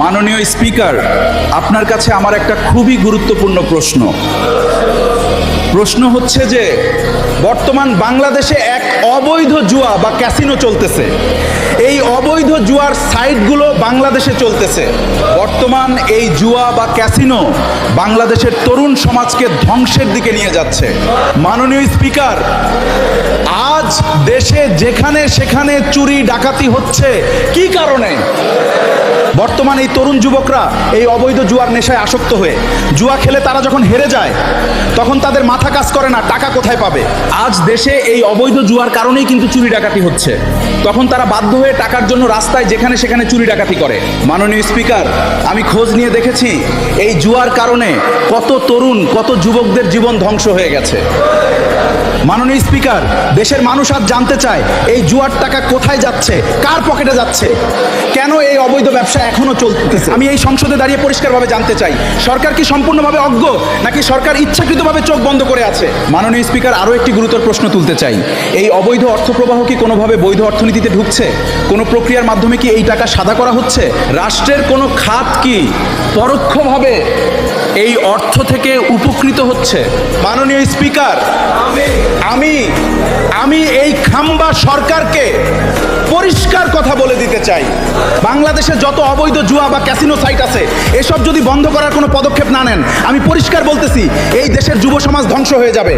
মাননীয় স্পিকার, আপনার কাছে আমার একটা খুবই গুরুত্বপূর্ণ প্রশ্ন হচ্ছে যে বর্তমান বাংলাদেশে এক অবৈধ জুয়া বা ক্যাসিনো চলতেছে। এই অবৈধ জুয়ার সাইটগুলো বাংলাদেশে চলতেছে। বর্তমান এই জুয়া বা ক্যাসিনো বাংলাদেশের তরুণ সমাজকে ধ্বংসের দিকে নিয়ে যাচ্ছে। মাননীয় স্পিকার, আজ দেশে যেখানে সেখানে চুরি ডাকাতি হচ্ছে কি কারণে? বর্তমান এই তরুণ যুবকরা এই অবৈধ জুয়ার নেশায় আসক্ত হয়ে জুয়া খেলে তারা যখন হেরে যায় তখন তাদের মাথা কাজ করে না টাকা কোথায় পাবে। আজ দেশে এই অবৈধ জুয়ার কারণেই কিন্তু চুরি ডাকাতি হচ্ছে। তখন তারা বাধ্য হয়ে টাকার জন্য রাস্তায় যেখানে সেখানে চুরি ডাকাতি করে। মাননীয় স্পিকার, আমি খোঁজ নিয়ে দেখেছি এই জুয়ার কারণে কত তরুণ কত যুবকদের জীবন ধ্বংস হয়ে গেছে। মাননীয় স্পিকার, দেশের মানুষ আজ জানতে চায় এই জুয়ার টাকা কোথায় যাচ্ছে, কার পকেটে যাচ্ছে, কেন এই অবৈধ ব্যবসা এখনো চলতেছে। আমি এই সংসদে দাঁড়িয়ে পরিষ্কারভাবে জানতে চাই, সরকার কি সম্পূর্ণভাবে অজ্ঞ নাকি সরকার ইচ্ছাকৃতভাবে চোখ বন্ধ করে আছে? মাননীয় স্পিকার, আরও একটি গুরুতর প্রশ্ন তুলতে চাই, এই অবৈধ অর্থপ্রবাহ কি কোনোভাবে বৈধ অর্থনীতিতে ঢুকছে? কোনো প্রক্রিয়ার মাধ্যমে কি এই টাকা সাদা করা হচ্ছে? রাষ্ট্রের কোনো খাত কি পরোক্ষভাবে এই অর্থ থেকে উপকৃত হচ্ছে? মাননীয় স্পিকার, আমি এই খাম্বা সরকারকে পরিষ্কার কথা বলে দিতে চাই, বাংলাদেশে যত অবৈধ জুয়া বা ক্যাসিনো সাইট আছে এসব যদি বন্ধ করার কোনো পদক্ষেপ না নেন, আমি পরিষ্কার বলতেছি এই দেশের যুব সমাজ ধ্বংস হয়ে যাবে।